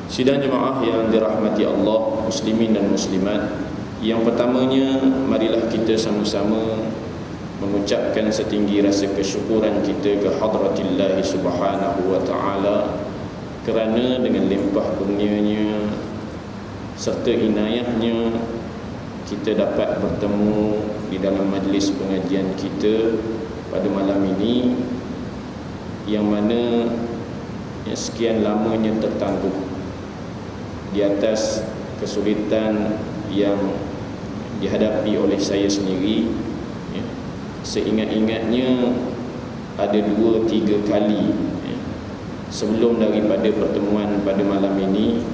Sidang jemaah yang dirahmati Allah, muslimin dan muslimat, yang pertamanya marilah kita sama-sama mengucapkan setinggi rasa kesyukuran kita ke hadratillah subhanahu wa ta'ala, kerana dengan limpah kurnianya serta inayahnya kita dapat bertemu di dalam majlis pengajian kita pada malam ini, yang mana sekian lamanya tertangguh di atas kesulitan yang dihadapi oleh saya sendiri. Seingat-ingatnya ada 2-3 kali sebelum daripada pertemuan pada malam ini,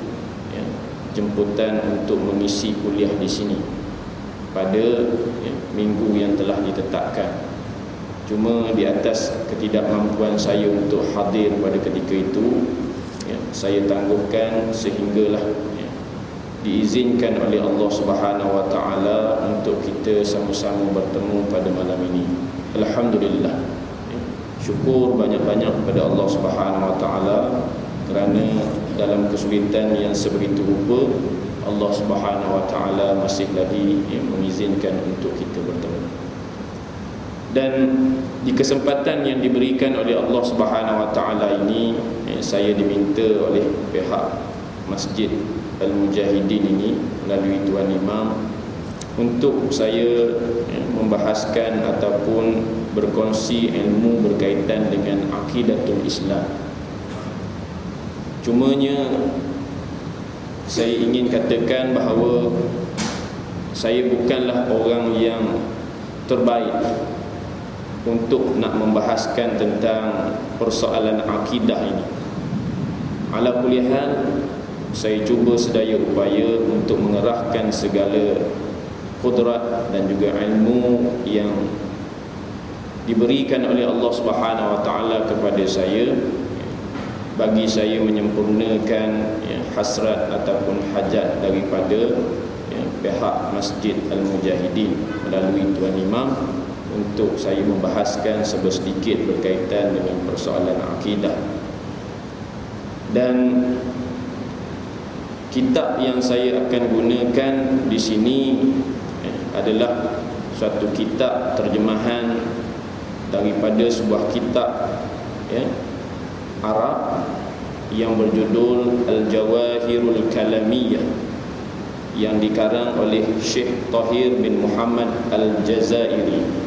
jemputan untuk mengisi kuliah di sini pada minggu yang telah ditetapkan. Cuma di atas ketidakmampuan saya untuk hadir pada ketika itu, saya tangguhkan sehinggalah diizinkan oleh Allah Subhanahu wa taala untuk kita sama-sama bertemu pada malam ini. Alhamdulillah. Syukur banyak-banyak kepada Allah Subhanahu wa taala kerana dalam kesulitan yang sebegitu rupa Allah Subhanahu wa taala masih lagi mengizinkan untuk kita bertemu. Dan di kesempatan yang diberikan oleh Allah Subhanahu wa taala ini, saya diminta oleh pihak Masjid Al-Mujahidin ini melalui Tuan Imam untuk saya membahaskan ataupun berkongsi ilmu berkaitan dengan akidatul Islam. Cumanya saya ingin katakan bahawa saya bukanlah orang yang terbaik untuk nak membahaskan tentang persoalan akidah ini. Ala kulli hal, saya cuba sedaya upaya untuk mengerahkan segala kudrat dan juga ilmu yang diberikan oleh Allah Subhanahu wa taala kepada saya, bagi saya menyempurnakan hasrat ataupun hajat daripada pihak Masjid Al-Mujahidin melalui Tuan Imam, untuk saya membahaskan sedikit berkaitan dengan persoalan akidah. Dan kitab yang saya akan gunakan di sini adalah suatu kitab terjemahan daripada sebuah kitab Arab yang berjudul Al-Jawahirul Kalamiyah, yang dikarang oleh Syekh Tahir bin Muhammad Al-Jazairi.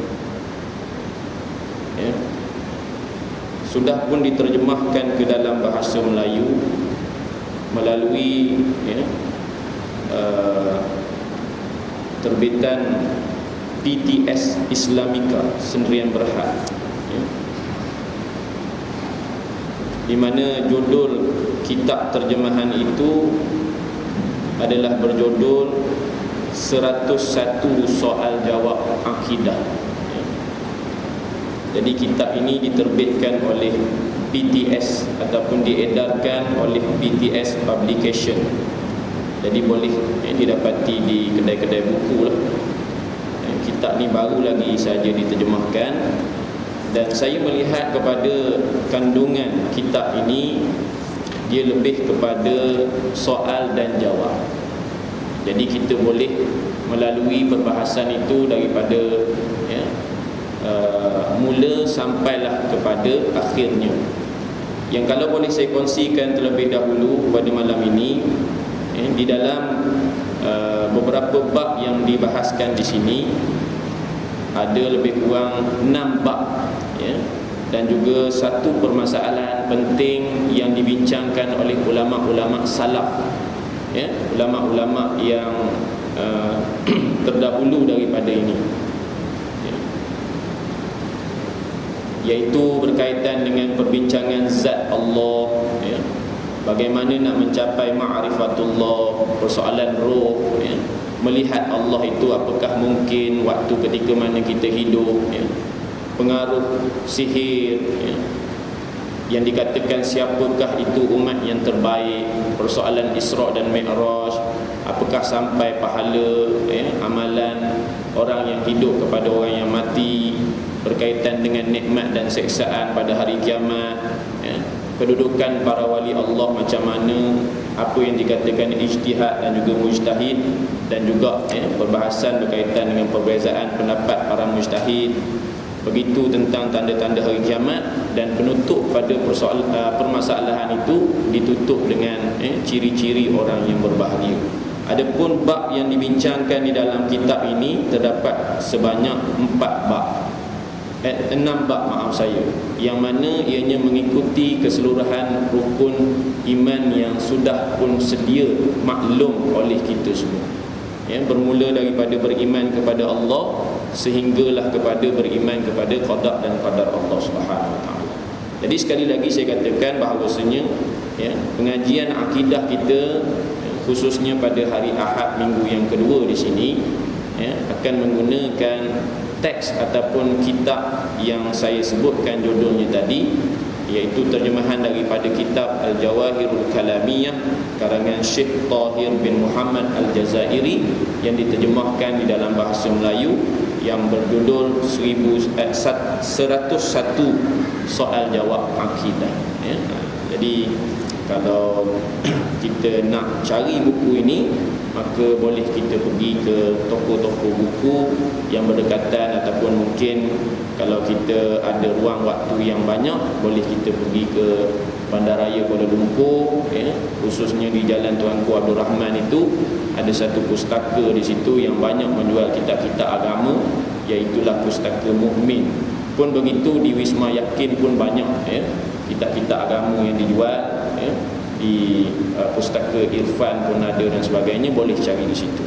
Sudah pun diterjemahkan ke dalam bahasa Melayu melalui terbitan PTS Islamika Sendirian Berhad, di mana judul kitab terjemahan itu adalah berjudul 101 soal jawab akidah. Jadi kitab ini diterbitkan oleh PTS ataupun diedarkan oleh PTS Publication. Jadi boleh didapati di kedai-kedai buku lah. Kitab ni baru lagi saja diterjemahkan, dan saya melihat kepada kandungan kitab ini, dia lebih kepada soal dan jawab. Jadi kita boleh melalui perbahasan itu daripada mula sampailah kepada akhirnya. Yang kalau boleh saya kongsikan terlebih dahulu pada malam ini, di dalam beberapa bab yang dibahaskan di sini, ada lebih kurang 6 bab, dan juga satu permasalahan penting yang dibincangkan oleh ulama-ulama salaf, ulama-ulama yang terdahulu daripada ini, iaitu berkaitan dengan perbincangan zat Allah, bagaimana nak mencapai ma'rifatullah, persoalan roh, melihat Allah itu apakah mungkin waktu ketika mana kita hidup, pengaruh sihir, yang dikatakan siapakah itu umat yang terbaik, persoalan Isra' dan Mi'raj, apakah sampai pahala amalan orang yang hidup kepada orang yang mati, berkaitan dengan nikmat dan seksaan pada hari kiamat, kedudukan para wali Allah macam mana, apa yang dikatakan ijtihad dan juga mujtahid, dan juga perbahasan berkaitan dengan perbezaan pendapat para mujtahid. Begitu tentang tanda-tanda hari kiamat, dan penutup pada permasalahan itu ditutup dengan ciri-ciri orang yang berbahagia. Adapun bab yang dibincangkan di dalam kitab ini terdapat sebanyak 6 bab, yang mana ianya mengikuti keseluruhan rukun iman yang sudah pun sedia maklum oleh kita semua. Bermula daripada beriman kepada Allah sehinggalah kepada beriman kepada qada dan qadar Allah Subhanahu Wa Taala. Jadi sekali lagi saya katakan bahawasanya pengajian akidah kita khususnya pada hari Ahad minggu yang kedua di sini akan menggunakan teks ataupun kitab yang saya sebutkan judulnya tadi, iaitu terjemahan daripada kitab Al-Jawahirul Kalamiyah karangan Syekh Tahir bin Muhammad Al-Jazairi yang diterjemahkan di dalam bahasa Melayu yang berjudul 101 soal jawab akidah. Jadi kalau kita nak cari buku ini, maka boleh kita pergi ke toko-toko buku yang berdekatan, ataupun mungkin kalau kita ada ruang waktu yang banyak, boleh kita pergi ke Bandaraya Kuala Lumpur, khususnya di Jalan Tuanku Abdul Rahman itu ada satu pustaka di situ yang banyak menjual kitab-kitab agama, iaitulah Pustaka Mukmin. Pun begitu di Wisma Yakin pun banyak kitab-kitab agama yang dijual. Di Pustaka Irfan pun ada dan sebagainya, boleh cari di situ.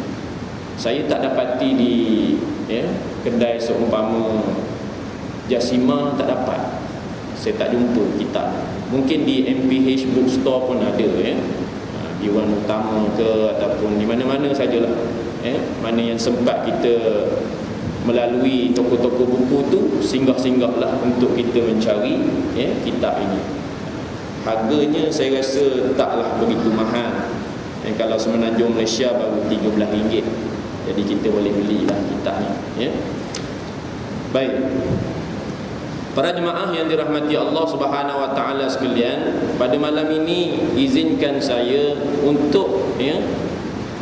Saya tak dapati di kedai seumpama Jasima, tak dapat. Saya tak jumpa kitab. Mungkin di MPH Bookstore pun ada, Iwan Utama ke, ataupun di mana-mana sajalah. Mana yang sempat kita melalui toko-toko buku tu, singgah-singgahlah untuk kita mencari kitab ini. Harganya saya rasa taklah begitu mahal. Kalau semenanjung Malaysia baru RM13. Jadi kita boleh belilah kitab ni. Baik. Para jemaah yang dirahmati Allah Subhanahu Wa Taala sekalian, pada malam ini izinkan saya untuk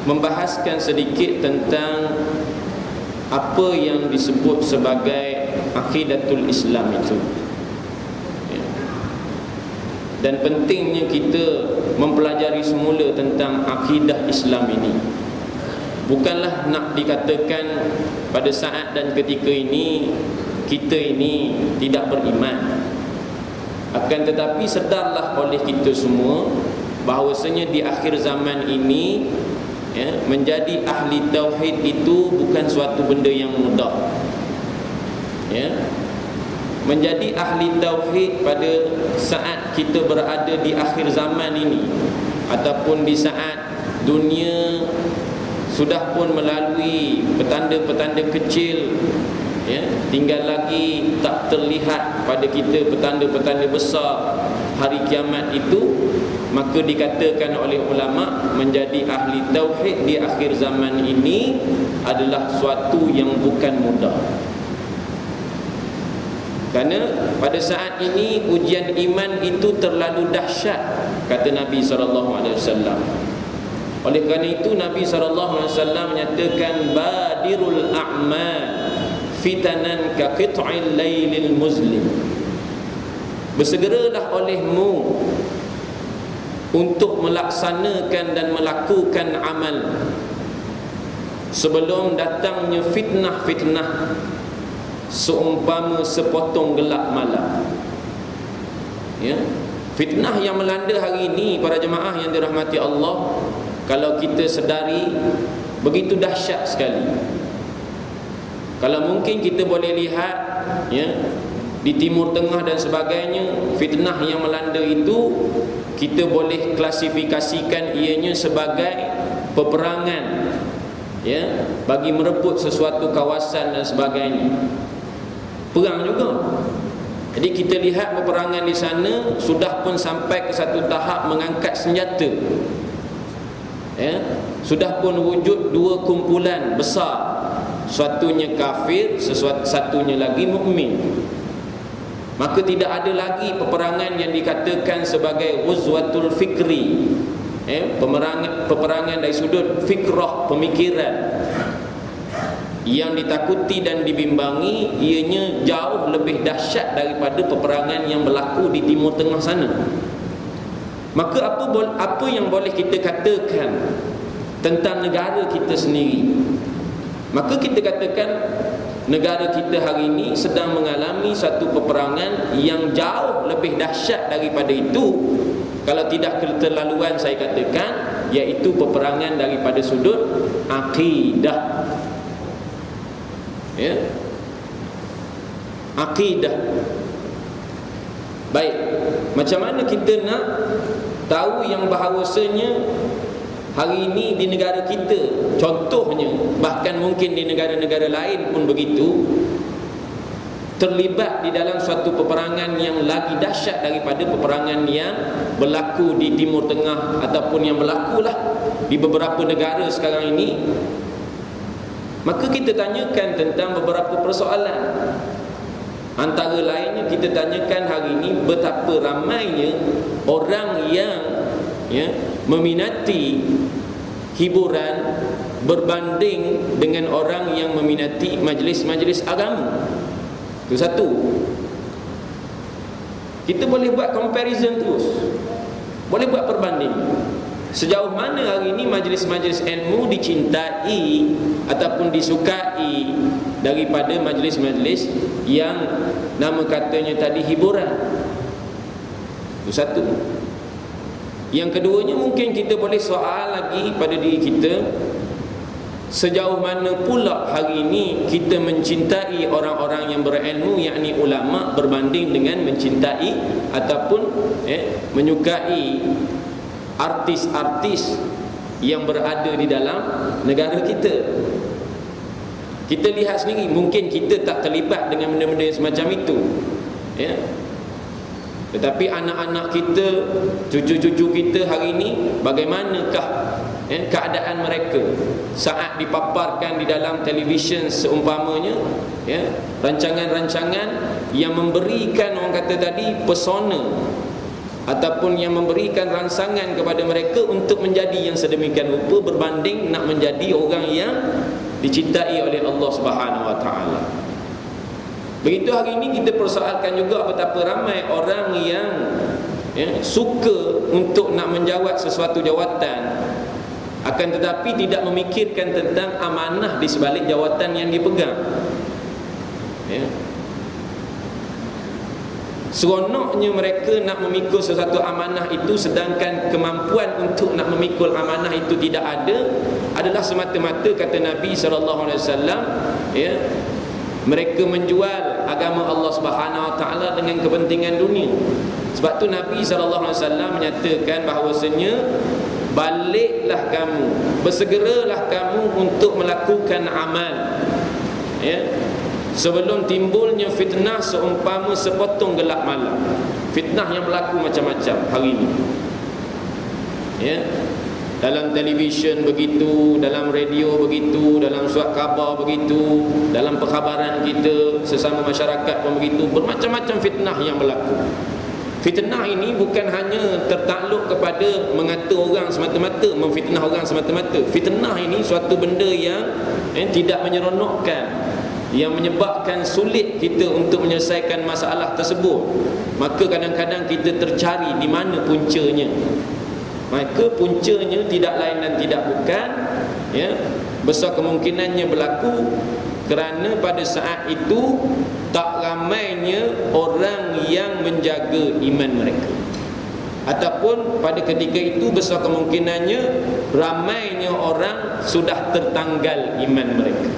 membahaskan sedikit tentang apa yang disebut sebagai aqidatul Islam itu. Dan pentingnya kita mempelajari semula tentang akidah Islam ini. Bukanlah nak dikatakan pada saat dan ketika ini kita ini tidak beriman. Akan tetapi sedarlah oleh kita semua bahawasanya di akhir zaman ini menjadi ahli tauhid itu bukan suatu benda yang mudah. Menjadi ahli tauhid pada saat kita berada di akhir zaman ini, ataupun di saat dunia sudah pun melalui petanda-petanda kecil, tinggal lagi tak terlihat pada kita petanda-petanda besar hari kiamat itu, maka dikatakan oleh ulama menjadi ahli tauhid di akhir zaman ini adalah suatu yang bukan mudah. Kerana pada saat ini ujian iman itu terlalu dahsyat, kata Nabi SAW. Oleh kerana itu Nabi SAW menyatakan badirul a'mal fitanan ka qit'il lailil muzlim. Bersegeralah olehmu untuk melaksanakan dan melakukan amal sebelum datangnya fitnah-fitnah seumpama sepotong gelap malam. Fitnah yang melanda hari ini para jemaah yang dirahmati Allah, kalau kita sedari, begitu dahsyat sekali. Kalau mungkin kita boleh lihat di Timur Tengah dan sebagainya, fitnah yang melanda itu kita boleh klasifikasikan ianya sebagai peperangan bagi merebut sesuatu kawasan dan sebagainya. Perang juga. Jadi kita lihat peperangan di sana sudah pun sampai ke satu tahap mengangkat senjata. Sudah pun wujud dua kumpulan besar, satunya kafir, satunya lagi mukmin. Maka tidak ada lagi peperangan yang dikatakan sebagai ghuzwatul fikri, peperangan dari sudut fikrah, pemikiran. Yang ditakuti dan dibimbangi ianya jauh lebih dahsyat daripada peperangan yang berlaku di Timur Tengah sana. Maka apa yang boleh kita katakan tentang negara kita sendiri? Maka kita katakan negara kita hari ini sedang mengalami satu peperangan yang jauh lebih dahsyat daripada itu. Kalau tidak keterlaluan saya katakan, iaitu peperangan daripada sudut akidah. Ya, akidah. Baik, macam mana kita nak tahu yang bahawasanya hari ini di negara kita, contohnya, bahkan mungkin di negara-negara lain pun begitu, terlibat di dalam suatu peperangan yang lagi dahsyat daripada peperangan yang berlaku di Timur Tengah ataupun yang berlakulah di beberapa negara sekarang ini. Maka kita tanyakan tentang beberapa persoalan. Antara lainnya kita tanyakan hari ini betapa ramainya orang yang meminati hiburan berbanding dengan orang yang meminati majlis-majlis agama. Itu satu. Kita boleh buat comparison terus, boleh buat perbanding. Sejauh mana hari ini majlis-majlis ilmu dicintai ataupun disukai daripada majlis-majlis yang nama katanya tadi hiburan. Itu satu. Yang keduanya, mungkin kita boleh soal lagi pada diri kita, sejauh mana pula hari ini kita mencintai orang-orang yang berilmu, yakni ulama, berbanding dengan mencintai ataupun menyukai artis-artis yang berada di dalam negara kita. Kita lihat sendiri, mungkin kita tak terlibat dengan benda-benda semacam itu, ya. Tetapi anak-anak kita, cucu-cucu kita hari ini, bagaimanakah keadaan mereka saat dipaparkan di dalam televisyen seumpamanya, rancangan-rancangan yang memberikan, orang kata tadi, pesona ataupun yang memberikan rangsangan kepada mereka untuk menjadi yang sedemikian rupa, berbanding nak menjadi orang yang dicintai oleh Allah Subhanahu Wa Taala. Begitu hari ini kita persoalkan juga betapa ramai orang yang suka untuk nak menjawat sesuatu jawatan, akan tetapi tidak memikirkan tentang amanah di sebalik jawatan yang dipegang. Seronoknya mereka nak memikul sesuatu amanah itu, sedangkan kemampuan untuk nak memikul amanah itu tidak ada, adalah semata-mata, kata Nabi SAW, mereka menjual agama Allah Subhanahu Wa Taala dengan kepentingan dunia. Sebab tu Nabi SAW menyatakan bahawasanya, baliklah kamu, bersegeralah kamu untuk melakukan amal, sebelum timbulnya fitnah seumpama sepotong gelap malam. Fitnah yang berlaku macam-macam hari ini, dalam televisyen begitu, dalam radio begitu, dalam surat khabar begitu, dalam perkhabaran kita sesama masyarakat pun begitu. Bermacam-macam fitnah yang berlaku. Fitnah ini bukan hanya tertakluk kepada mengata orang semata-mata, memfitnah orang semata-mata. Fitnah ini suatu benda yang tidak menyeronokkan, yang menyebabkan sulit kita untuk menyelesaikan masalah tersebut. Maka kadang-kadang kita tercari di mana puncanya. Maka puncanya tidak lain dan tidak bukan, besar kemungkinannya berlaku kerana pada saat itu tak ramainya orang yang menjaga iman mereka, ataupun pada ketika itu besar kemungkinannya ramainya orang sudah tertanggal iman mereka.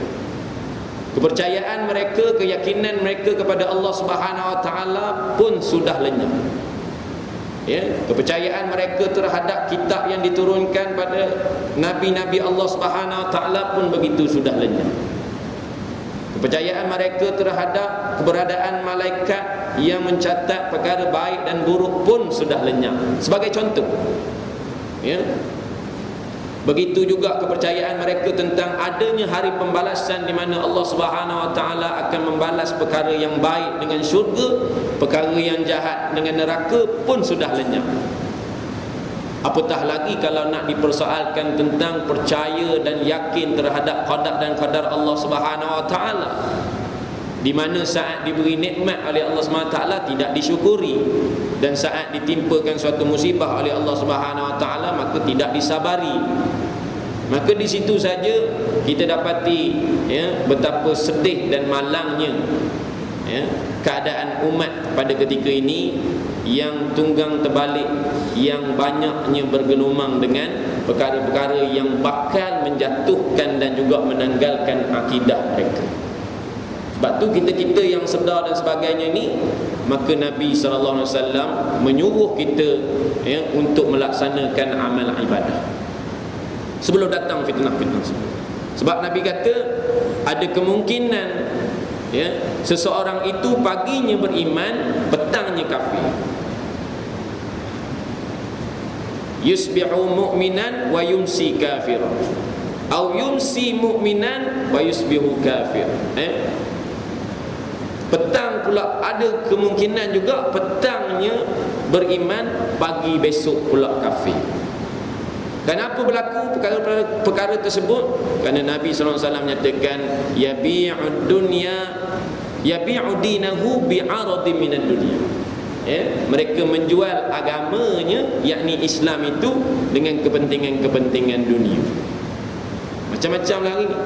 Kepercayaan mereka, keyakinan mereka kepada Allah Subhanahu Wa Taala pun sudah lenyap. Kepercayaan mereka terhadap kitab yang diturunkan pada nabi-nabi Allah Subhanahu Wa Taala pun begitu sudah lenyap. Kepercayaan mereka terhadap keberadaan malaikat yang mencatat perkara baik dan buruk pun sudah lenyap. Sebagai contoh, begitu juga kepercayaan mereka tentang adanya hari pembalasan, di mana Allah Subhanahu Wa Taala akan membalas perkara yang baik dengan syurga, perkara yang jahat dengan neraka pun sudah lenyap. Apatah lagi kalau nak dipersoalkan tentang percaya dan yakin terhadap qada dan qadar Allah Subhanahu Wa Taala, di mana saat diberi nikmat oleh Allah Subhanahu Wa Taala tidak disyukuri, dan saat ditimpakan suatu musibah oleh Allah Subhanahu Wa Taala maka tidak disabari. Maka di situ saja kita dapati betapa sedih dan malangnya keadaan umat pada ketika ini, yang tunggang terbalik, yang banyaknya bergelumang dengan perkara-perkara yang bakal menjatuhkan dan juga menanggalkan akidah mereka. Sebab tu kita-kita yang sedar dan sebagainya ni, maka Nabi SAW menyuruh kita untuk melaksanakan amal ibadah sebelum datang fitnah-fitnah. Sebab Nabi kata ada kemungkinan seseorang itu paginya beriman, petangnya kafir. Yusbihu mu'minan wa yumsi kafiran, atau yumsi mu'minan wa yusbihu kafir. Petang pula ada kemungkinan juga petangnya beriman, pagi besok pula kafir. Kenapa berlaku perkara tersebut? Kerana Nabi SAW menyatakan yabi'ud dunya, yabi'u dinahu bi'aradin minad dunya. Mereka menjual agamanya, yakni Islam itu, dengan kepentingan-kepentingan dunia. Macam-macam lah hari ni.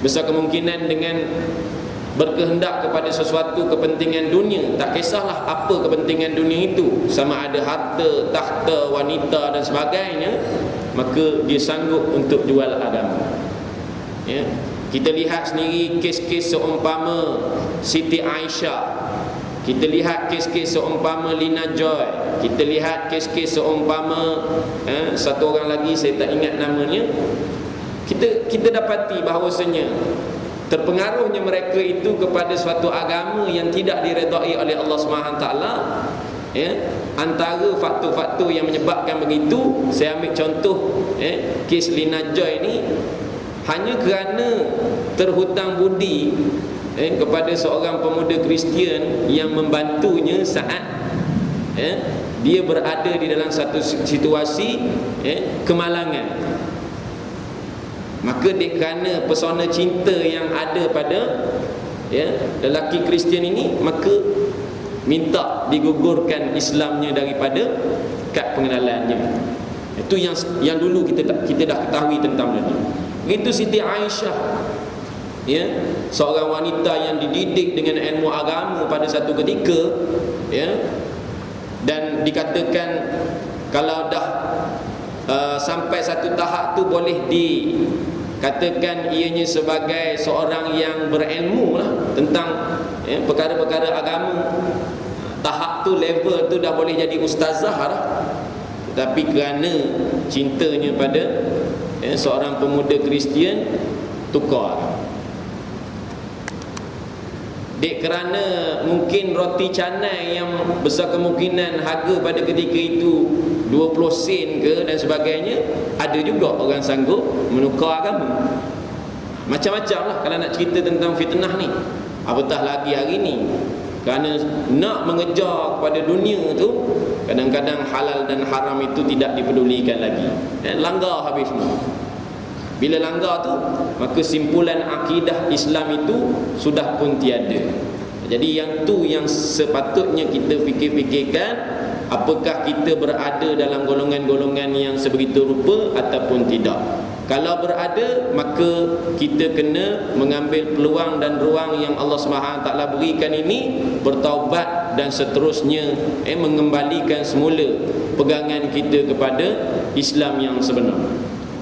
Besar kemungkinan dengan berkehendak kepada sesuatu kepentingan dunia, tak kisahlah apa kepentingan dunia itu, sama ada harta, takhta, wanita dan sebagainya, maka dia sanggup untuk jual agama. Kita lihat sendiri kes-kes seumpama Siti Aisyah, kita lihat kes-kes seumpama Lina Joy, kita lihat kes-kes seumpama satu orang lagi saya tak ingat namanya. Kita dapati bahawasanya terpengaruhnya mereka itu kepada suatu agama yang tidak diredai oleh Allah SWT. Antara faktor-faktor yang menyebabkan begitu, saya ambil contoh kes Lina Joy ni, hanya kerana terhutang budi kepada seorang pemuda Kristian yang membantunya saat dia berada di dalam satu situasi kemalangan. Maka kerana pesona cinta yang ada pada lelaki Kristian ini, maka minta digugurkan Islamnya daripada kad pengenalannya. Itu yang dulu kita dah ketahui tentang ini. Itu Siti Aisyah, seorang wanita yang dididik dengan ilmu agama pada satu ketika, dan dikatakan kalau dah sampai satu tahap tu boleh dikatakan ianya sebagai seorang yang berilmu lah tentang perkara-perkara agama. Tahap tu, level tu dah boleh jadi ustazah lah. Tetapi kerana cintanya pada seorang pemuda Kristian, tukar. Dek kerana mungkin roti canai yang besar kemungkinan harga pada ketika itu 20 sen ke dan sebagainya, ada juga orang sanggup menukar agama. Macam-macam lah kalau nak cerita tentang fitnah ni. Apatah lagi hari ni, kerana nak mengejar kepada dunia tu, kadang-kadang halal dan haram itu tidak dipedulikan lagi. Langgar habis semua. Bila langgar tu, maka simpulan akidah Islam itu sudah pun tiada. Jadi yang tu yang sepatutnya kita fikir-fikirkan, apakah kita berada dalam golongan-golongan yang sebegitu rupa ataupun tidak. Kalau berada, maka kita kena mengambil peluang dan ruang yang Allah SWT berikan ini, bertaubat dan seterusnya mengembalikan semula pegangan kita kepada Islam yang sebenar.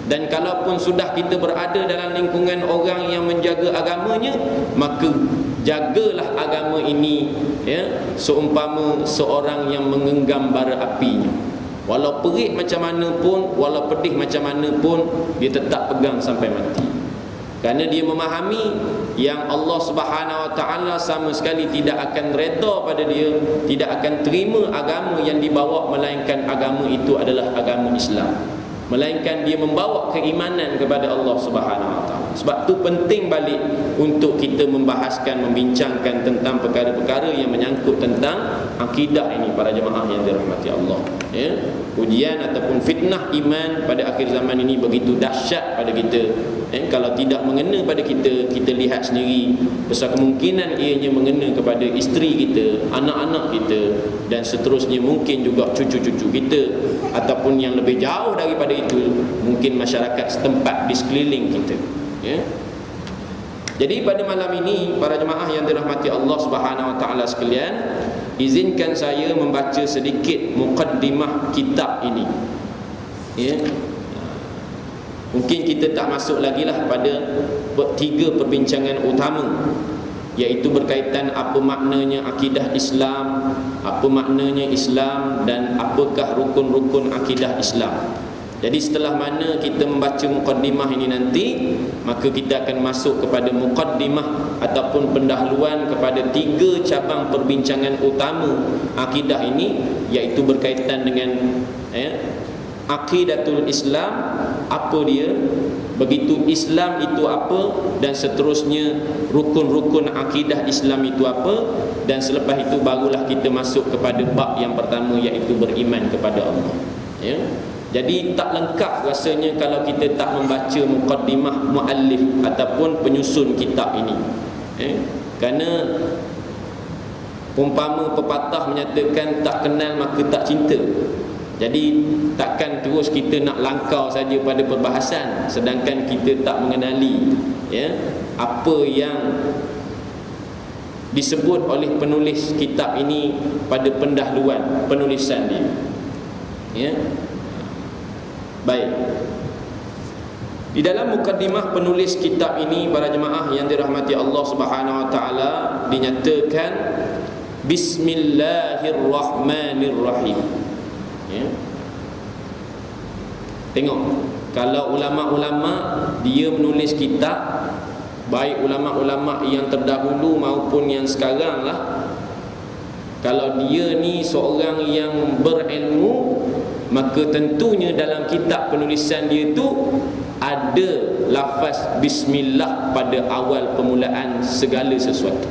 Dan kalaupun sudah kita berada dalam lingkungan orang yang menjaga agamanya, maka jagalah agama ini seumpama seorang yang mengenggam bara apinya. Walau perit macam mana pun, walau pedih macam mana pun, dia tetap pegang sampai mati. Kerana dia memahami yang Allah Subhanahu Wa Taala sama sekali tidak akan redha pada dia, tidak akan terima agama yang dibawa, melainkan agama itu adalah agama Islam. melainkan dia membawa keimanan kepada Allah Subhanahu Wa Taala. Sebab tu penting balik untuk kita membahaskan, membincangkan tentang perkara-perkara yang menyangkut tentang akidah ini, para jemaah yang dirahmati Allah. Ya, ujian ataupun fitnah iman pada akhir zaman ini begitu dahsyat pada kita. Kalau tidak mengena pada kita, kita lihat sendiri besar kemungkinan ianya mengena kepada isteri kita, anak-anak kita, dan seterusnya, mungkin juga cucu-cucu kita, ataupun yang lebih jauh daripada itu, mungkin masyarakat setempat di sekeliling kita. Ya. Jadi pada malam ini, para jemaah yang dirahmati Allah Subhanahu Wa Taala sekalian, izinkan saya membaca sedikit muqaddimah kitab ini. Ya. Mungkin kita tak masuk lagi lah pada 3 perbincangan utama, iaitu berkaitan apa maknanya akidah Islam, apa maknanya Islam, dan apakah rukun-rukun akidah Islam. Jadi setelah mana kita membaca muqaddimah ini nanti, maka kita akan masuk kepada muqaddimah ataupun pendahuluan kepada 3 cabang perbincangan utama akidah ini, iaitu berkaitan dengan aqidatul Islam, apa dia, begitu Islam itu apa, dan seterusnya rukun-rukun akidah Islam itu apa, dan selepas itu barulah kita masuk kepada bab yang pertama, iaitu beriman kepada Allah. Ya. Jadi tak lengkap rasanya kalau kita tak membaca muqaddimah muallif ataupun penyusun kitab ini. Kerana umpama pepatah menyatakan tak kenal maka tak cinta. Jadi takkan terus kita nak langkau saja pada perbahasan sedangkan kita tak mengenali apa yang disebut oleh penulis kitab ini pada pendahuluan penulisan dia. Baik. Di dalam mukaddimah penulis kitab ini, para jemaah yang dirahmati Allah Subhanahu Wa Taala, dinyatakan Bismillahirrahmanirrahim. Tengok, kalau ulama-ulama dia menulis kitab, baik ulama-ulama yang terdahulu maupun yang sekarang lah, kalau dia ni seorang yang berilmu, maka tentunya dalam kitab penulisan dia tu ada lafaz bismillah pada awal permulaan segala sesuatu.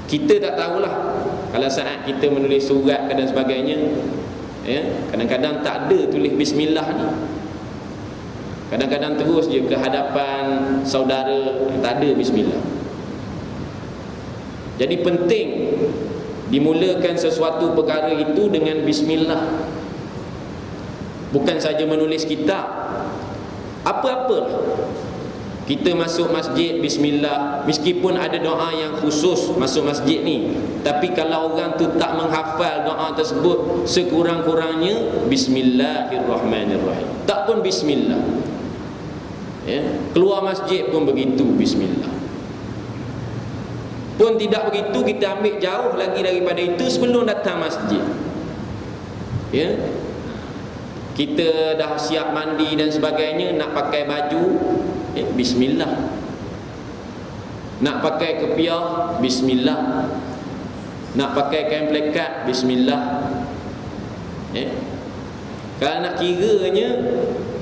Kita tak tahulah kalau saat kita menulis surat dan sebagainya, kadang-kadang tak ada tulis bismillah ni. Kadang-kadang terus je ke hadapan saudara, tak ada bismillah. Jadi penting dimulakan sesuatu perkara itu dengan bismillah. Bukan saja menulis kitab, apa-apa kita masuk masjid bismillah, meskipun ada doa yang khusus masuk masjid ni, tapi kalau orang tu tak menghafal doa tersebut, sekurang-kurangnya bismillahirrahmanirrahim, tak pun bismillah. Keluar masjid pun begitu, bismillah. Pun tidak begitu, kita ambil jauh lagi daripada itu, sebelum datang masjid, kita dah siap mandi dan sebagainya, nak pakai baju, bismillah. Nak pakai kepiah, bismillah. Nak pakai kain plekat, bismillah. Kalau nak kiranya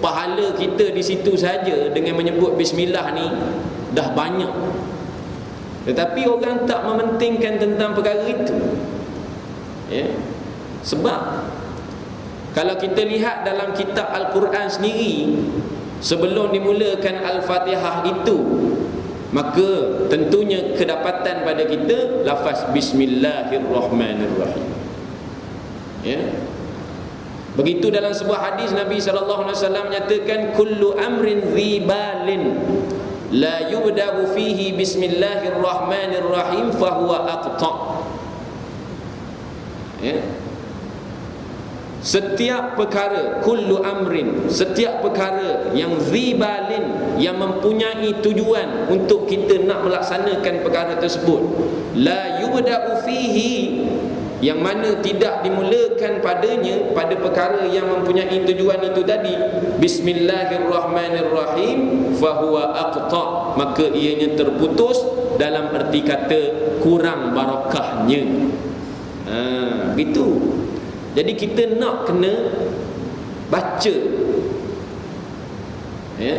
pahala kita di situ saja dengan menyebut bismillah ni dah banyak. Tetapi orang tak mementingkan tentang perkara itu. Sebab kalau kita lihat dalam kitab Al-Quran sendiri, sebelum dimulakan Al-Fatihah itu, maka tentunya kedapatan pada kita lafaz Bismillahirrahmanirrahim. Begitu dalam sebuah hadis Nabi SAW menyatakan, kullu amrin dhibalin la yubda'u fihi Bismillahirrahmanirrahim fahuwa aqta'. Setiap perkara, kullu amrin, setiap perkara yang zibalin, yang mempunyai tujuan untuk kita nak melaksanakan perkara tersebut, la yubda'u fihi, yang mana tidak dimulakan padanya, pada perkara yang mempunyai tujuan itu tadi, Bismillahirrahmanirrahim, fahuwa aqta', maka ianya terputus, dalam erti kata kurang barakahnya. Gitu. Jadi kita nak kena baca, ya,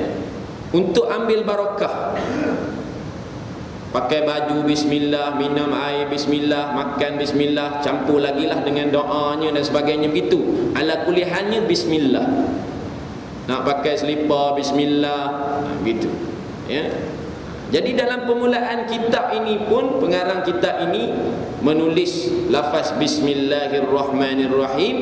untuk ambil barakah. Pakai baju bismillah, minum air bismillah, makan bismillah, campur lagi lah dengan doanya dan sebagainya begitu. Ala kulihannya bismillah. Nak pakai selipar bismillah, begitu, ya. Jadi dalam permulaan kitab ini pun pengarang kitab ini menulis lafaz bismillahirrahmanirrahim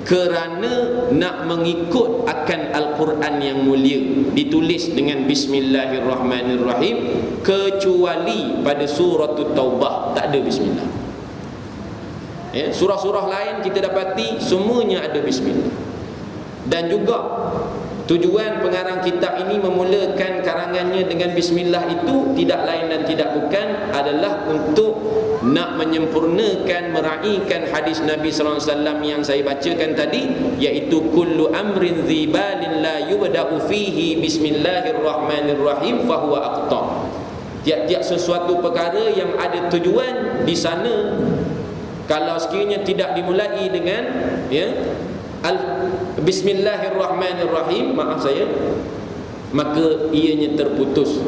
kerana nak mengikut akan Al-Quran yang mulia. Ditulis dengan bismillahirrahmanirrahim, kecuali pada surah Taubah tak ada bismillah, ya. Surah-surah lain kita dapati semuanya ada bismillah. Dan juga tujuan pengarang kitab ini memulakan karangannya dengan bismillah itu tidak lain dan tidak bukan adalah untuk nak menyempurnakan, meraihkan hadis Nabi sallallahu alaihi wasallam yang saya bacakan tadi, iaitu kullu amrin dzibalin la yubda'u fihi bismillahirrahmanirrahim fahuwa aqta. Tiap-tiap sesuatu perkara yang ada tujuan di sana, kalau sekiranya tidak dimulai dengan, ya, bismillahirrahmanirrahim, maaf saya, maka ianya terputus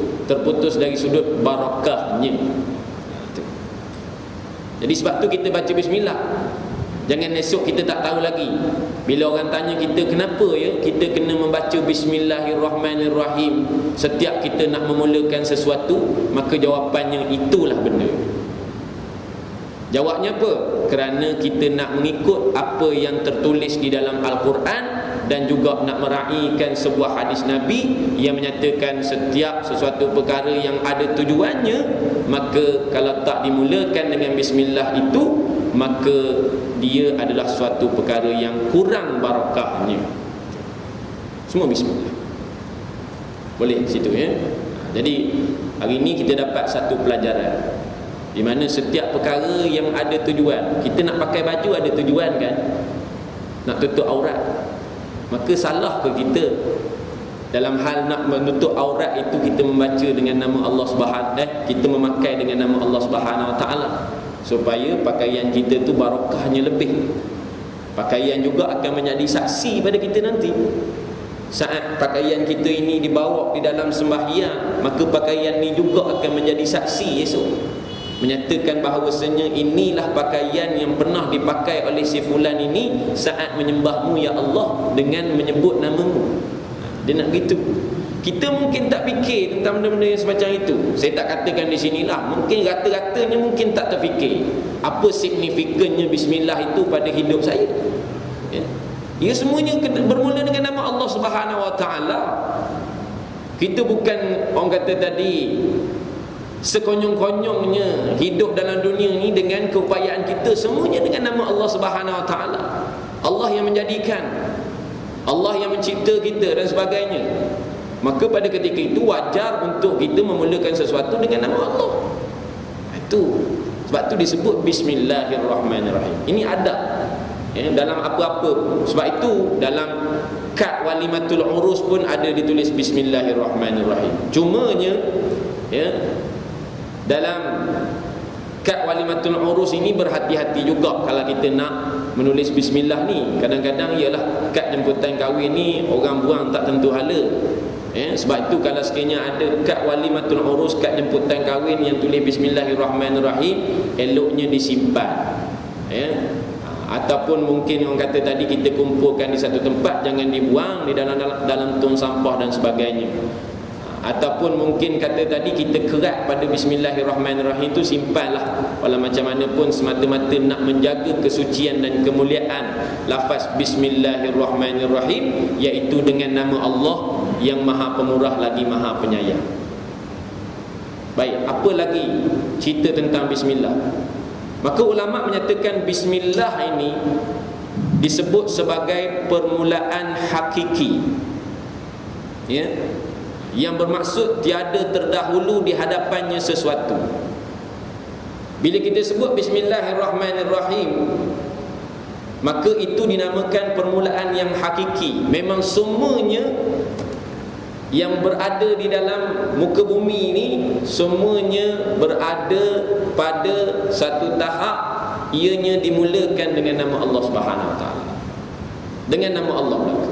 dari sudut barakahnya. Jadi sebab tu kita baca bismillah. Jangan esok kita tak tahu lagi. Bila orang tanya kita kenapa, ya, kita kena membaca bismillahirrahmanirrahim setiap kita nak memulakan sesuatu, maka jawapannya itulah benda. Jawabnya apa? Kerana kita nak mengikut apa yang tertulis di dalam Al-Quran dan juga nak meraihkan sebuah hadis Nabi yang menyatakan setiap sesuatu perkara yang ada tujuannya, maka kalau tak dimulakan dengan bismillah itu, maka dia adalah suatu perkara yang kurang barakahnya. Semua bismillah. Boleh situ, ya. Jadi hari ini kita dapat satu pelajaran, di mana setiap perkara yang ada tujuan. Kita nak pakai baju ada tujuan kan, nak tutup aurat. Maka salah ke kita dalam hal nak menutup aurat itu kita membaca dengan nama Allah kita memakai dengan nama Allah Subhanahu Wa Taala, supaya pakaian kita tu barakahnya lebih. Pakaian juga akan menjadi saksi pada kita nanti. Saat pakaian kita ini dibawa di dalam sembahyang, maka pakaian ini juga akan menjadi saksi esok, menyatakan bahawasanya inilah pakaian yang pernah dipakai oleh si fulan ini saat menyembahmu ya Allah dengan menyebut namamu. Dia nak gitu. Kita mungkin tak fikir tentang benda-benda yang semacam itu. Saya tak katakan di sinilah, mungkin rata-ratanya mungkin tak terfikir apa signifikannya bismillah itu pada hidup saya, ya. Ia semuanya bermula dengan nama Allah Subhanahu Wa Taala. Kita bukan, orang kata tadi, sekonyong-konyongnya hidup dalam dunia ini dengan keupayaan kita, semuanya dengan nama Allah Subhanahu Wa Taala. Allah yang menjadikan, Allah yang mencipta kita dan sebagainya. Maka pada ketika itu wajar untuk kita memulakan sesuatu dengan nama Allah. Itu sebab tu disebut bismillahirrahmanirrahim. Ini adab, ya, dalam apa-apa. Sebab itu dalam kad walimatul urus pun ada ditulis bismillahirrahmanirrahim. Cumanya, ya, dalam kad walimatul urus ini berhati-hati juga kalau kita nak menulis bismillah ni. Kadang-kadang ialah kad jemputan kahwin ni orang buang tak tentu hala, ya. Sebab itu kalau sekiranya ada kad walimatul urus, kad jemputan kahwin yang tulis bismillahirrahmanirrahim, eloknya disimpan, ya. Ataupun mungkin orang kata tadi kita kumpulkan di satu tempat, jangan dibuang di dalam tong sampah dan sebagainya. Ataupun mungkin kata tadi kita kerat pada bismillahirrahmanirrahim itu, simpanlah. Walau macam mana pun semata-mata nak menjaga kesucian dan kemuliaan lafaz bismillahirrahmanirrahim, iaitu dengan nama Allah yang maha pemurah lagi maha penyayang. Baik, apa lagi cerita tentang bismillah? Maka ulama menyatakan bismillah ini disebut sebagai permulaan hakiki, ya, yang bermaksud tiada terdahulu di hadapannya sesuatu. Bila kita sebut bismillahirrahmanirrahim, maka itu dinamakan permulaan yang hakiki. Memang semuanya yang berada di dalam muka bumi ini, semuanya berada pada satu tahap, ianya dimulakan dengan nama Allah Subhanahu Wa Taala. dengan nama Allah belaka.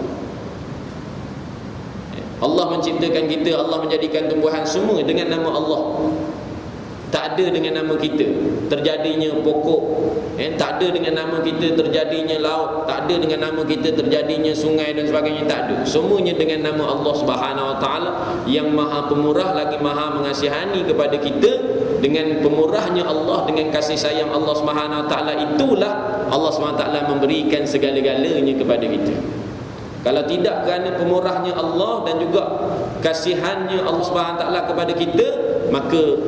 Allah menciptakan kita, Allah menjadikan tumbuhan semua dengan nama Allah. Tak ada dengan nama kita terjadinya pokok, tak ada dengan nama kita terjadinya laut, tak ada dengan nama kita terjadinya sungai dan sebagainya, tak ada. Semuanya dengan nama Allah Subhanahu Wa Taala yang Maha Pemurah lagi Maha Mengasihani kepada kita. Dengan pemurahnya Allah, dengan kasih sayang Allah Subhanahu Wa Taala, itulah Allah Subhanahu Wa Taala memberikan segala-galanya kepada kita. Kalau tidak kerana pemurahnya Allah dan juga kasihannya Allah Subhanahu Wa Taala kepada kita, maka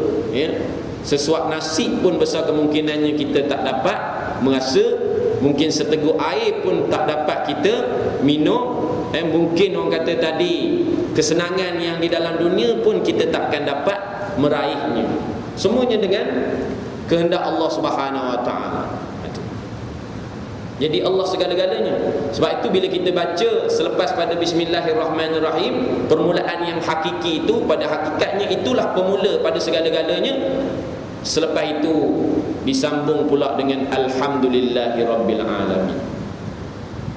sesuap nasib pun besar kemungkinannya kita tak dapat merasa. Mungkin seteguk air pun tak dapat kita minum. Mungkin orang kata tadi, kesenangan yang di dalam dunia pun kita takkan dapat meraihnya. Semuanya dengan kehendak Allah Subhanahu Wa Taala. Jadi Allah segala-galanya. Sebab itu bila kita baca selepas pada Bismillahirrahmanirrahim, permulaan yang hakiki itu, pada hakikatnya itulah pemula pada segala-galanya. Selepas itu disambung pula dengan Alhamdulillahirrabbilalamin.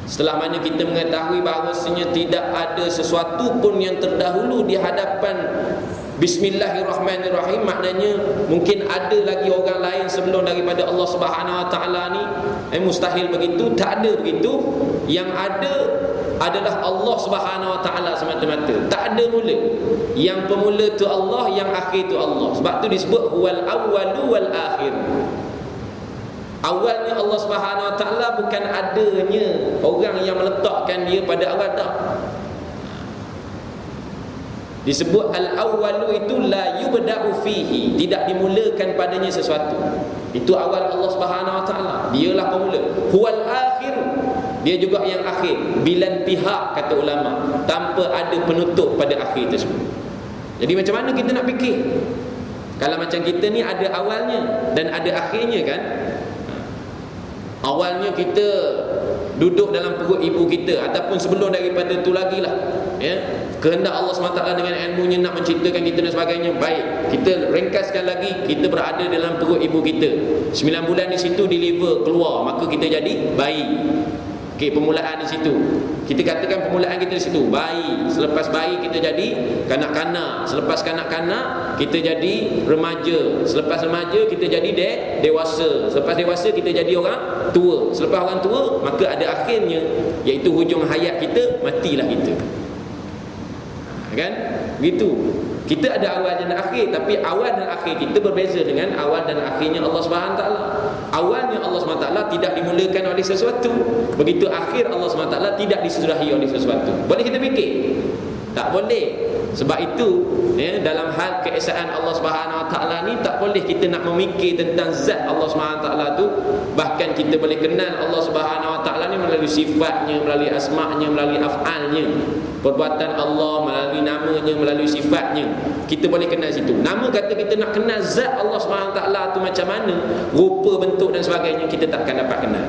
Setelah mana kita mengetahui bahawasanya tidak ada sesuatu pun yang terdahulu di hadapan Bismillahirrahmanirrahim, maknanya mungkin ada lagi orang lain sebelum daripada Allah Subhanahu Wa Taala ni. Mustahil begitu, tak ada begitu. Yang ada adalah Allah Subhanahu Wa Taala semata-mata. Tak ada mula. Yang pemula tu Allah, yang akhir tu Allah. Sebab tu disebut huwal awwalu wal akhir. Awalnya Allah Subhanahu Wa Taala, bukan adanya orang yang meletakkan dia pada awal, tak. Disebut al-awwalu itu la yubda'u fihi, tidak dimulakan padanya sesuatu. Itu awal Allah Subhanahu Wa Taala. Dialah pemula. Huwal akhir, dia juga yang akhir. Bilan pihak, kata ulama, tanpa ada penutup pada akhir tersebut. Jadi macam mana kita nak fikir? Kalau macam kita ni ada awalnya dan ada akhirnya kan? Awalnya kita duduk dalam perut ibu kita, ataupun sebelum daripada tu lagi lah, kehendak Allah SWT dengan ilmunya nak menciptakan kita dan sebagainya. Baik, kita ringkaskan lagi, kita berada dalam perut ibu kita 9 bulan di situ, deliver keluar, maka kita jadi bayi. Okey, permulaan di situ. Kita katakan permulaan kita di situ bayi. Selepas bayi kita jadi kanak-kanak. Selepas kanak-kanak kita jadi remaja. Selepas remaja kita jadi dewasa. Selepas dewasa kita jadi orang tua. Selepas orang tua, maka ada akhirnya, iaitu hujung hayat kita, matilah kita. Kan? Begitu. Kita ada awal dan akhir, tapi awal dan akhir kita berbeza dengan awal dan akhirnya Allah SWT. Awalnya Allah SWT tidak dimulakan oleh sesuatu, begitu akhir Allah SWT tidak disudahi oleh sesuatu. Boleh kita fikir? Tak boleh. Sebab itu dalam hal keesaan Allah SWT ni, tak boleh kita nak memikir tentang zat Allah SWT tu. Bahkan kita boleh kenal Allah SWT ni melalui sifatnya, melalui asma'nya, melalui af'alnya, perbuatan Allah, melalui namanya, melalui sifatnya. Kita boleh kenal situ. Nama kata kita nak kenal zat Allah SWT tu macam mana, rupa, bentuk dan sebagainya, kita takkan dapat kenal.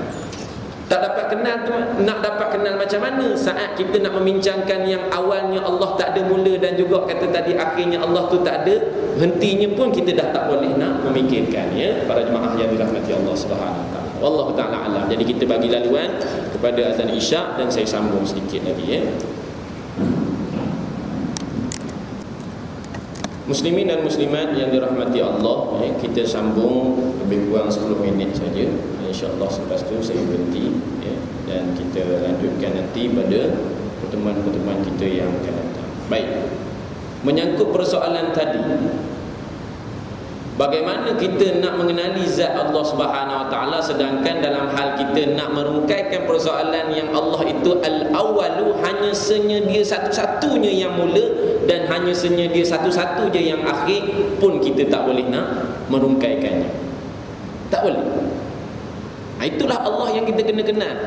Tak dapat kenal tu, nak dapat kenal macam mana saat kita nak membincangkan yang awalnya Allah tak ada mula, dan juga kata tadi akhirnya Allah tu tak ada hentinya pun, kita dah tak boleh nak memikirkan. Para jemaah yang dirahmati Allah Subhanahu Wa Taala. Wallahu taala alam. Jadi kita bagi laluan kepada azan Isyak, dan saya sambung sedikit lagi. Muslimin dan muslimat yang dirahmati Allah, kita sambung lebih kurang 10 minit saja. InsyaAllah selepas tu saya berhenti, dan kita lanjutkan nanti pada pertemuan-pertemuan kita yang akan datang. Baik, menyangkut persoalan tadi, bagaimana kita nak mengenali zat Allah Subhanahu Wa Taala, sedangkan dalam hal kita nak merungkaikan persoalan yang Allah itu al-awwalu, hanya senyadia satu-satunya yang mula, dan hanya senyadia satu-satu je yang akhir pun, kita tak boleh nak merungkaikannya. Tak boleh. Itulah Allah yang kita kena kenal.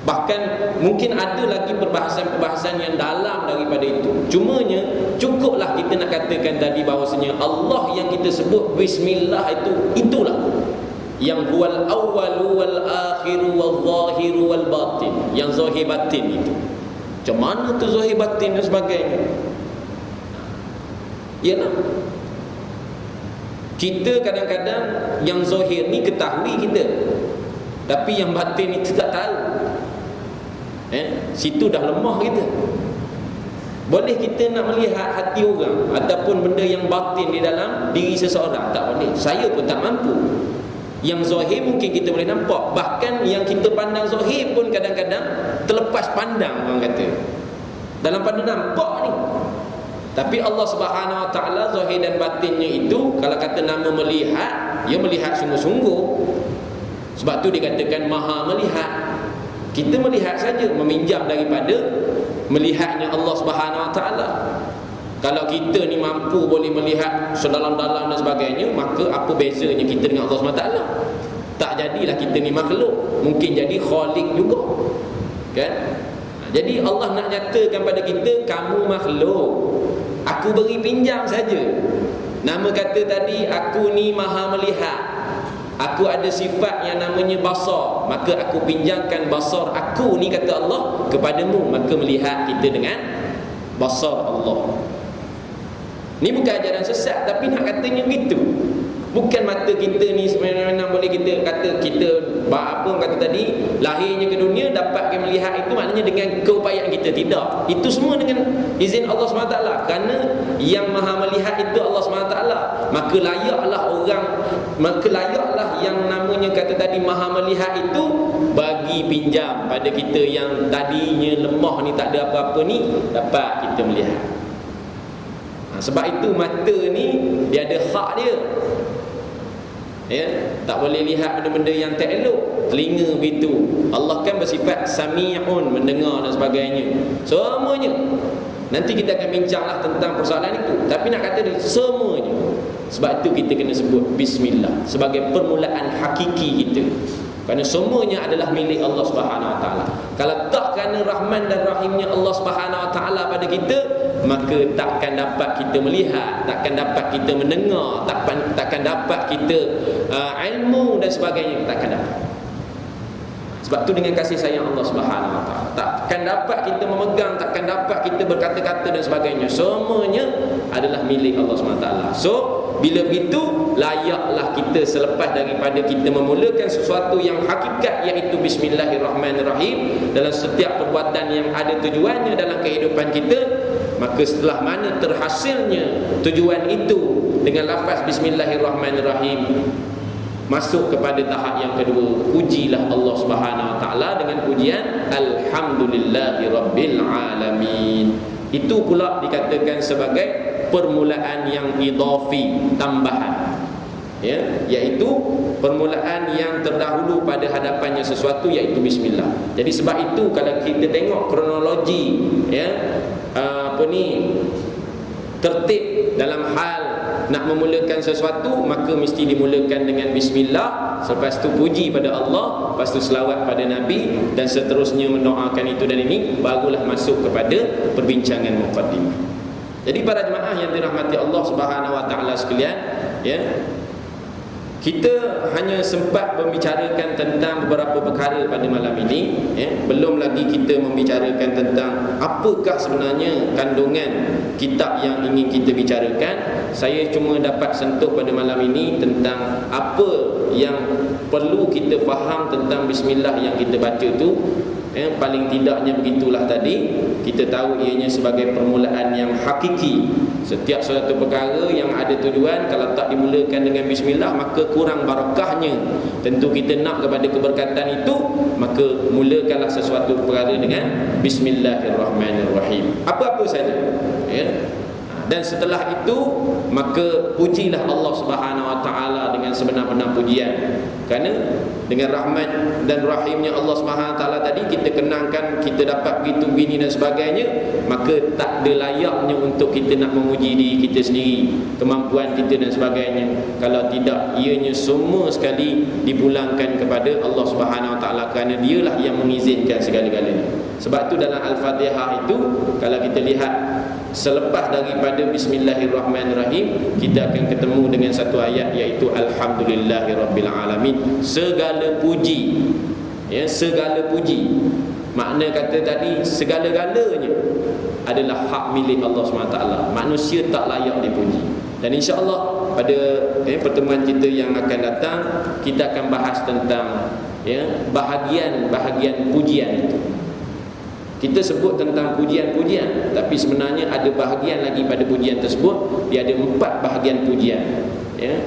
Bahkan mungkin ada lagi perbahasan-perbahasan yang dalam daripada itu. Cumanya cukuplah kita nak katakan tadi bahawasanya Allah yang kita sebut Bismillah itulah yang huwal awwalu wal akhiru wal zahiru wal batin, yang zahir batin itu. Macam mana tu zahir batin dan sebagainya? Yalah, kita kadang-kadang yang zahir ni ketahui kita, tapi yang batin itu tak tahu. Situ dah lemah kita. Boleh kita nak melihat hati orang ataupun benda yang batin di dalam diri seseorang? Tak boleh. Saya pun tak mampu. Yang zahir mungkin kita boleh nampak. Bahkan yang kita pandang zahir pun kadang-kadang terlepas pandang, orang kata. Dalam pada nampak ni. Tapi Allah Subhanahu Wa Taala zahir dan batinnya itu, kalau kata nama melihat, dia melihat sungguh-sungguh. Sebab tu dikatakan Maha Melihat. Kita melihat saja, meminjam daripada melihatnya Allah Subhanahu Wa Taala. Kalau kita ni mampu boleh melihat sedalam-dalam dan sebagainya, maka apa bezanya kita dengan Allah Subhanahu Wa Taala? Tak jadilah kita ni makhluk, mungkin jadi khaliq juga, kan? Jadi Allah nak nyatakan pada kita, kamu makhluk, aku beri pinjam saja. Nama kata tadi, aku ni Maha Melihat, aku ada sifat yang namanya basar, maka aku pinjamkan basar aku ni, kata Allah, kepadamu, maka melihat kita dengan basar Allah. Ni bukan ajaran sesat, tapi nak katanya begitu. Bukan mata kita ni sebenarnya boleh kita kata kita apa orang kata tadi, lahirnya ke dunia dapatkan melihat itu maknanya dengan keupayaan kita. Tidak. Itu semua dengan izin Allah SWT. Kerana yang Maha Melihat itu Allah SWT, maka layaklah yang namanya kata tadi Maha Melihat itu bagi pinjam pada kita yang tadinya lemah ni, tak ada apa-apa ni, dapat kita melihat. Sebab itu mata ni dia ada hak dia. Tak boleh lihat benda-benda yang tak elok. Telinga begitu. Allah kan bersifat sami'un, mendengar dan sebagainya. Semuanya. Nanti kita akan bincanglah tentang persoalan itu. Tapi nak kata dia semuanya. Sebab itu kita kena sebut bismillah sebagai permulaan hakiki kita. Kerana semuanya adalah milik Allah Subhanahu Wa Taala. Kalau tak kerana rahman dan rahimnya Allah Subhanahu Wa Taala pada kita, maka takkan dapat kita melihat, takkan dapat kita mendengar, takkan dapat kita ilmu dan sebagainya, takkan dapat. Sebab tu dengan kasih sayang Allah Subhanahu Wa Taala, takkan dapat kita memegang, takkan dapat kita berkata-kata dan sebagainya. Semuanya adalah milik Allah Subhanahu Wa Taala. So bila begitu, layaklah kita selepas daripada kita memulakan sesuatu yang hakikat, iaitu Bismillahirrahmanirrahim, dalam setiap perbuatan yang ada tujuannya dalam kehidupan kita, maka setelah mana terhasilnya tujuan itu dengan lafaz Bismillahirrahmanirrahim, masuk kepada tahap yang kedua. Pujilah Allah Subhanahu Wa Taala dengan pujian Alhamdulillahirabbil alamin. Itu pula dikatakan sebagai permulaan yang idafi, tambahan, iaitu permulaan yang terdahulu pada hadapannya sesuatu, iaitu bismillah. Jadi sebab itu kalau kita tengok kronologi tertib dalam hal nak memulakan sesuatu, maka mesti dimulakan dengan bismillah, selepas tu puji pada Allah, lepas tu selawat pada Nabi, dan seterusnya mendoakan itu dan ini, barulah masuk kepada perbincangan muqaddimah. Jadi para jemaah yang dirahmati Allah Subhanahu Wa Taala sekalian, kita hanya sempat membicarakan tentang beberapa perkara pada malam ini, belum lagi kita membicarakan tentang apakah sebenarnya kandungan kitab yang ingin kita bicarakan. Saya cuma dapat sentuh pada malam ini tentang apa yang perlu kita faham tentang bismillah yang kita baca tu. Paling tidaknya begitulah tadi, kita tahu ianya sebagai permulaan yang hakiki. Setiap suatu perkara yang ada tujuan, kalau tak dimulakan dengan bismillah, maka kurang barakahnya. Tentu kita nak kepada keberkatan itu, maka mulakanlah sesuatu perkara dengan Bismillahirrahmanirrahim, apa-apa saja, dan setelah itu maka pujilah Allah Subhanahu Wa Taala dengan sebenar-benar pujian. Kerana dengan rahmat dan rahimnya Allah Subhanahu Wa Taala tadi, kita kenangkan, kita dapat begitu begini dan sebagainya, maka tak ada layaknya untuk kita nak memuji diri kita sendiri, kemampuan kita dan sebagainya. Kalau tidak, ianya semua sekali dipulangkan kepada Allah Subhanahu Wa Taala, kerana dialah yang mengizinkan segala-galanya. Sebab tu dalam Al-Fatihah itu, kalau kita lihat selepas daripada Bismillahirrahmanirrahim, kita akan ketemu dengan satu ayat, iaitu Alhamdulillahirabbil alamin. Segala puji, segala puji, makna kata tadi segala-galanya adalah hak milik Allah SWT. Manusia tak layak dipuji. Dan insya-Allah pada pertemuan kita yang akan datang, kita akan bahas tentang bahagian-bahagian pujian itu. Kita sebut tentang pujian-pujian, tapi sebenarnya ada bahagian lagi pada pujian tersebut. Dia ada 4 bahagian pujian, ya.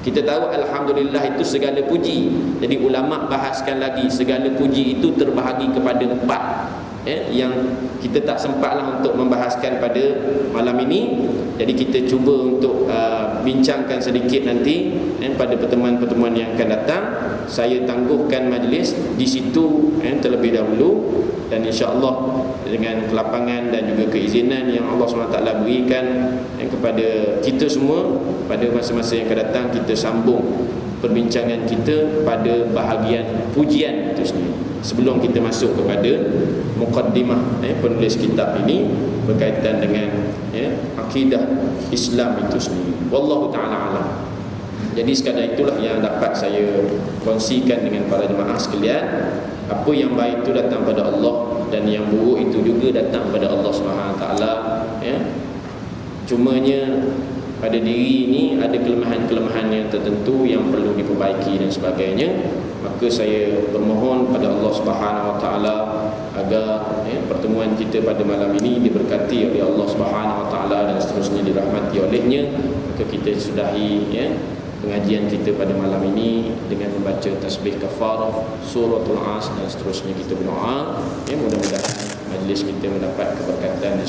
Kita tahu alhamdulillah itu segala puji. Jadi ulama bahaskan lagi segala puji itu terbahagi kepada 4, ya, yang kita tak sempatlah untuk membahaskan pada malam ini. Jadi kita cuba untuk bincangkan sedikit nanti, pada pertemuan-pertemuan yang akan datang. Saya tangguhkan majlis di situ terlebih dahulu, dan insya-Allah dengan kelapangan dan juga keizinan yang Allah SWT berikan kepada kita semua, pada masa-masa yang akan datang kita sambung perbincangan kita pada bahagian pujian itu sendiri, sebelum kita masuk kepada muqaddimah penulis kitab ini berkaitan dengan akidah Islam itu sendiri. Wallahu ta'ala alam. Jadi sekadar itulah yang dapat saya kongsikan dengan para jemaah sekalian. Apa yang baik itu datang pada Allah, dan yang buruk itu juga datang pada Allah Subhanahu taala, ya. Cumanya pada diri ini ada kelemahan-kelemahan yang tertentu yang perlu diperbaiki dan sebagainya. Maka saya bermohon pada Allah Subhanahu taala agar pertemuan kita pada malam ini diberkati oleh Allah Subhanahu taala dan seterusnya dirahmati olehnya. Maka kita sudahi pengajian kita pada malam ini dengan membaca tasbih kafarah, suratul As, dan seterusnya kita berdoa. Mudah-mudahan majlis kita mendapat keberkatan.